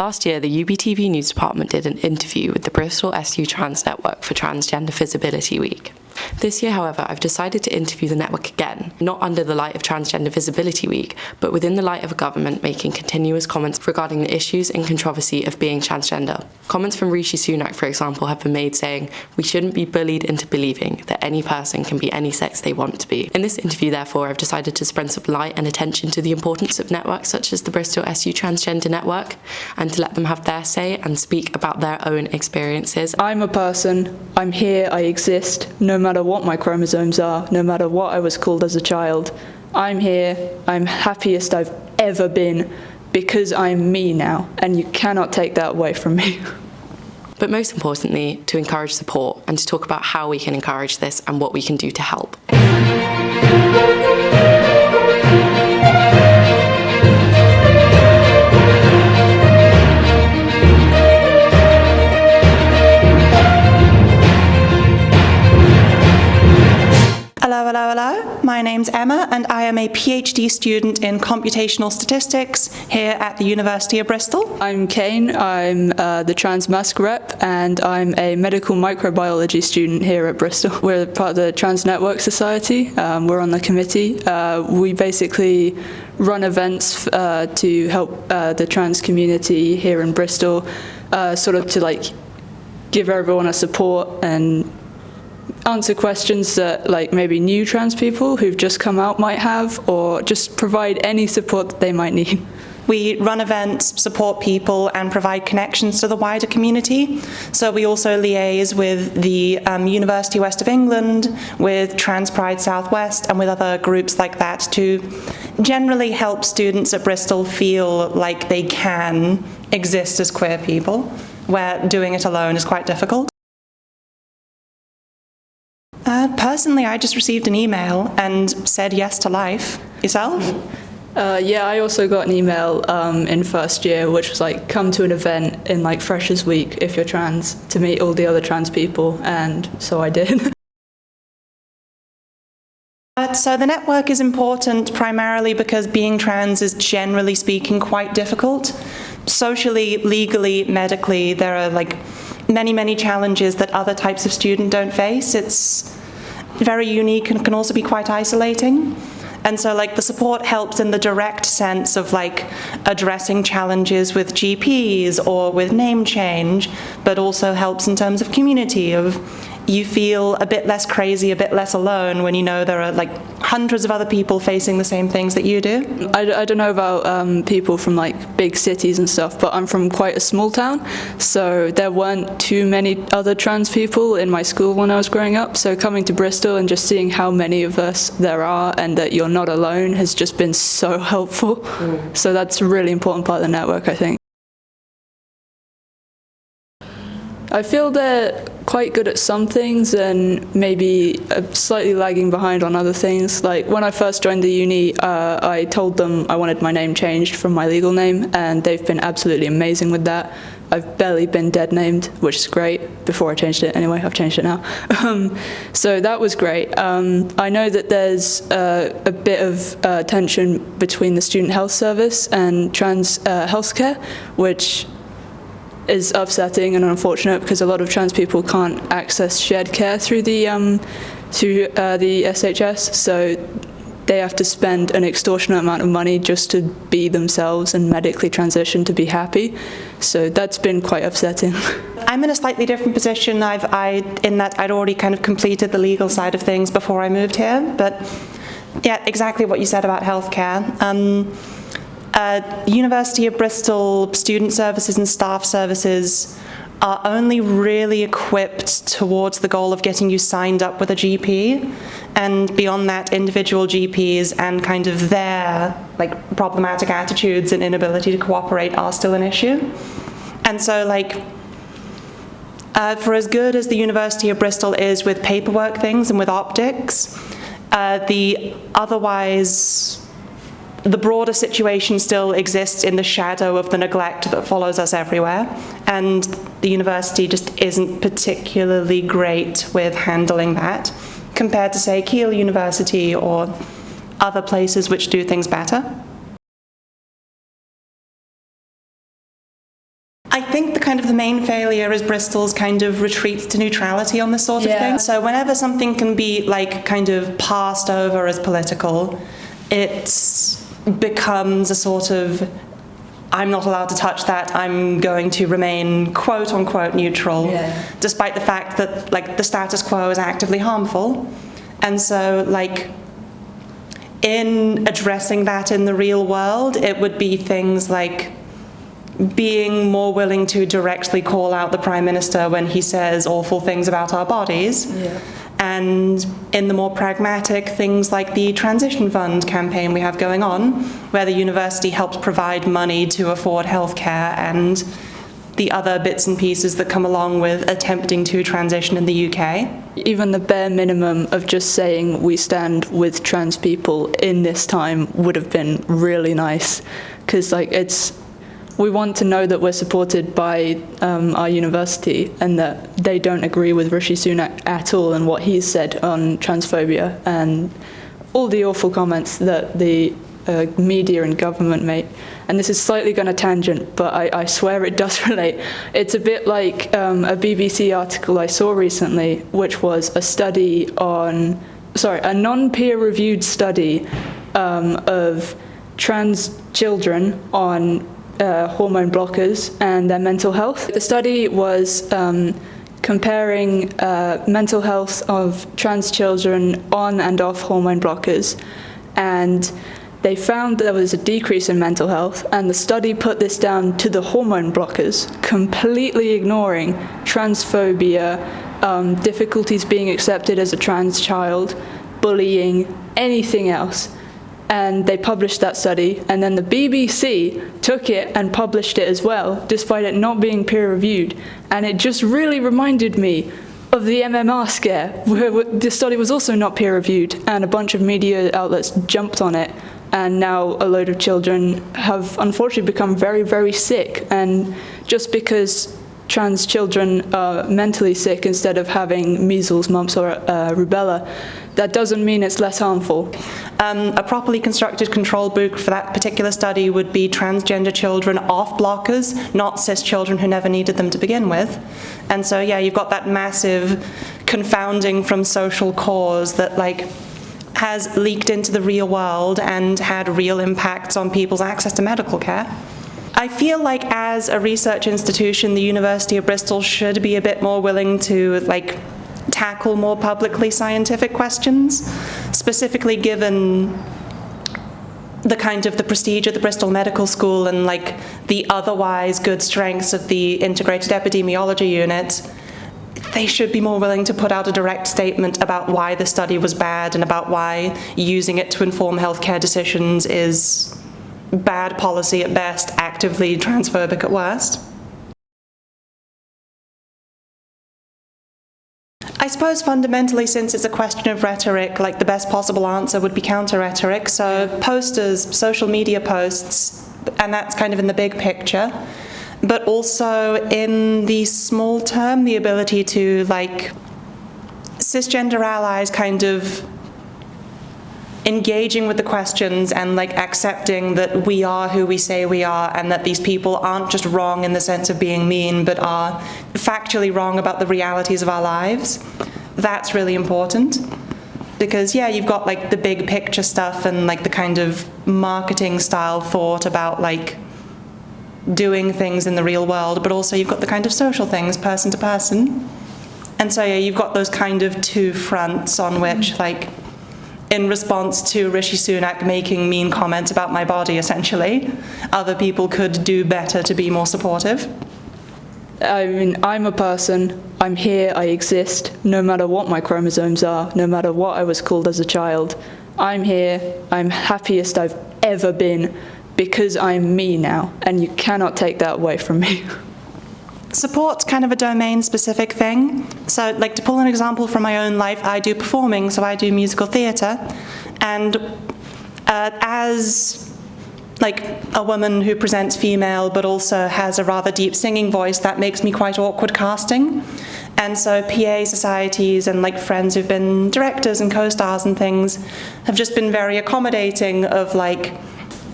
Last year, the UBTV News Department did an interview with the Bristol SU Trans Network for Transgender Visibility Week. This year, however, I've decided to interview the network again, not under the light of Transgender Visibility Week, but within the light of a government making continuous comments regarding the issues and controversy of being transgender. Comments from Rishi Sunak, for example, have been made saying, "We shouldn't be bullied into believing that any person can be any sex they want to be." In this interview, therefore, I've decided to spread some light and attention to the importance of networks such as the Bristol SU Transgender Network, and to let them have their say and speak about their own experiences. I'm a person, I'm here, I exist, no matter what my chromosomes are, no matter what I was called as a child. I'm here, I'm happiest I've ever been, because I'm me now, and you cannot take that away from me. But most importantly, to encourage support and to talk about how we can encourage this and what we can do to help. Hello. My name's Emma and I am a PhD student in computational statistics here at the University of Bristol. I'm Kane, I'm the trans mask rep, and I'm a medical microbiology student here at Bristol. We're part of the Trans Network Society, we're on the committee. We basically run events to help the trans community here in Bristol, sort of to like give everyone a support and answer questions that like maybe new trans people who've just come out might have, or just provide any support that they might need. We run events, support people, and provide connections to the wider community. So we also liaise with the University West of England, with Trans Pride Southwest, and with other groups like that to generally help students at Bristol feel like they can exist as queer people, where doing it alone is quite difficult. Personally, I just received an email and said yes to life. Yourself? Yeah, I also got an email in first year, which was like, come to an event in like Freshers Week if you're trans, to meet all the other trans people, and so I did. So the network is important primarily because being trans is generally speaking quite difficult. Socially, legally, medically, there are like many challenges that other types of student don't face. It's very unique and can also be quite isolating. And so like the support helps in the direct sense of like addressing challenges with GPs or with name change, but also helps in terms of community, of you feel a bit less crazy, a bit less alone when you know there are like hundreds of other people facing the same things that you do. I don't know about people from like big cities and stuff, but I'm from quite a small town, so there weren't too many other trans people in my school when I was growing up, so coming to Bristol and just seeing how many of us there are and that you're not alone has just been so helpful. So that's a really important part of the network, I think. I feel they're quite good at some things and maybe slightly lagging behind on other things. Like when I first joined the uni, I told them I wanted my name changed from my legal name, and they've been absolutely amazing with that. I've barely been dead named, which is great. Before I changed it anyway, I've changed it now. So that was great. I know that there's a bit of tension between the Student Health Service and trans healthcare, which is upsetting and unfortunate because a lot of trans people can't access shared care through the SHS, so they have to spend an extortionate amount of money just to be themselves and medically transition to be happy. So that's been quite upsetting. I'm in a slightly different position. In that I'd already kind of completed the legal side of things before I moved here, but yeah, exactly what you said about healthcare. University of Bristol student services and staff services are only really equipped towards the goal of getting you signed up with a GP, and beyond that, individual GPs and kind of their like problematic attitudes and inability to cooperate are still an issue. And so like for as good as the University of Bristol is with paperwork things and with optics, the broader situation still exists in the shadow of the neglect that follows us everywhere, and the university just isn't particularly great with handling that compared to, say, Keele University or other places which do things better. I think the main failure is Bristol's kind of retreat to neutrality on this sort of thing. So whenever something can be like kind of passed over as political, it becomes a sort of, I'm not allowed to touch that, I'm going to remain quote unquote neutral, despite the fact that like the status quo is actively harmful. And so like in addressing that in the real world, it would be things like being more willing to directly call out the Prime Minister when he says awful things about our bodies. And in the more pragmatic things like the Transition Fund campaign we have going on, where the university helps provide money to afford healthcare and the other bits and pieces that come along with attempting to transition in the UK. Even the bare minimum of just saying we stand with trans people in this time would have been really nice, because like we want to know that we're supported by our university and that they don't agree with Rishi Sunak at all and what he's said on transphobia and all the awful comments that the media and government make. And this is slightly going to tangent, but I swear it does relate. It's a bit like a BBC article I saw recently, which was a non-peer-reviewed study of trans children on hormone blockers and their mental health. The study was comparing mental health of trans children on and off hormone blockers, and they found there was a decrease in mental health, and the study put this down to the hormone blockers, completely ignoring transphobia, difficulties being accepted as a trans child, bullying, anything else. And they published that study, and then the BBC took it and published it as well, despite it not being peer-reviewed. And it just really reminded me of the MMR scare, where the study was also not peer-reviewed, and a bunch of media outlets jumped on it, and now a load of children have unfortunately become very, very sick. And just because trans children are mentally sick instead of having measles, mumps, or rubella, that doesn't mean it's less harmful. A properly constructed control group for that particular study would be transgender children off blockers, not cis children who never needed them to begin with. And so, yeah, you've got that massive confounding from social cause that, like, has leaked into the real world and had real impacts on people's access to medical care. I feel like as a research institution, the University of Bristol should be a bit more willing to, like, tackle more publicly scientific questions, specifically given the kind of the prestige of the Bristol Medical School and like the otherwise good strengths of the integrated epidemiology unit. They should be more willing to put out a direct statement about why the study was bad and about why using it to inform healthcare decisions is bad policy at best, actively transphobic at worst. I suppose fundamentally, since it's a question of rhetoric, like the best possible answer would be counter-rhetoric. So posters, social media posts, and that's kind of in the big picture. But also in the small term, the ability to, like, cisgender allies kind of engaging with the questions and like accepting that we are who we say we are and that these people aren't just wrong in the sense of being mean, but are factually wrong about the realities of our lives. That's really important. Because, yeah, you've got like the big picture stuff and like the kind of marketing style thought about like doing things in the real world, but also you've got the kind of social things, person to person. And so, yeah, you've got those kind of two fronts on which, like, in response to Rishi Sunak making mean comments about my body, essentially, other people could do better to be more supportive. I mean, I'm a person, I'm here, I exist, no matter what my chromosomes are, no matter what I was called as a child. I'm here, I'm happiest I've ever been, because I'm me now, and you cannot take that away from me. Support's kind of a domain-specific thing. So, like, to pull an example from my own life, I do performing, so I do musical theatre. And as, like, a woman who presents female but also has a rather deep singing voice, that makes me quite awkward casting. And so PA societies and, like, friends who've been directors and co-stars and things have just been very accommodating of, like,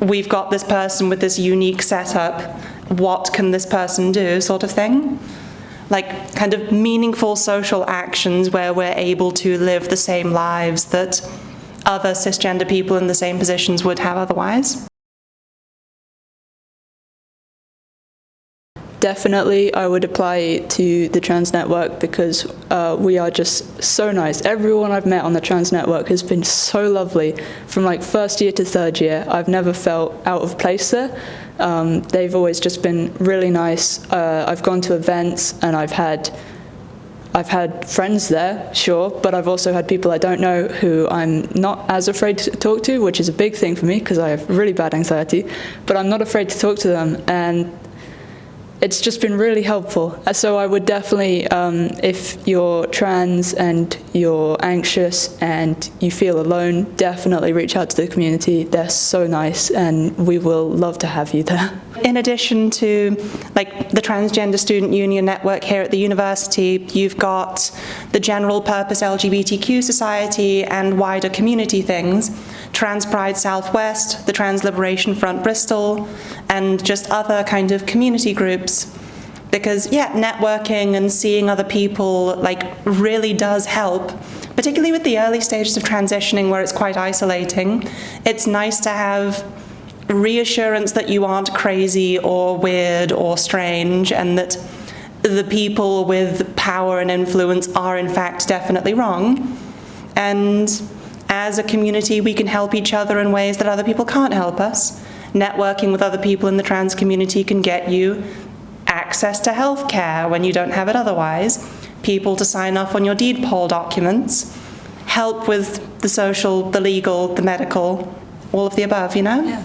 we've got this person with this unique setup, what can this person do sort of thing. Like kind of meaningful social actions where we're able to live the same lives that other cisgender people in the same positions would have otherwise. Definitely, I would apply to the trans network because we are just so nice. Everyone I've met on the trans network has been so lovely. From like first year to third year, I've never felt out of place there. They've always just been really nice. I've gone to events and I've had friends there, sure, but I've also had people I don't know who I'm not as afraid to talk to, which is a big thing for me because I have really bad anxiety, but I'm not afraid to talk to them, and it's just been really helpful. So I would definitely, if you're trans and you're anxious and you feel alone, definitely reach out to the community. They're so nice and we will love to have you there. In addition to like the Transgender Student Union Network here at the university, you've got the general purpose LGBTQ Society and wider community things, Trans Pride Southwest, the Trans Liberation Front Bristol, and just other kind of community groups. Because yeah, networking and seeing other people like really does help, particularly with the early stages of transitioning where it's quite isolating. It's nice to have reassurance that you aren't crazy or weird or strange, and that the people with power and influence are in fact definitely wrong. And as a community, we can help each other in ways that other people can't help us. Networking with other people in the trans community can get you access to healthcare when you don't have it otherwise, people to sign off on your deed poll documents, help with the social, the legal, the medical, all of the above, you know? Yeah.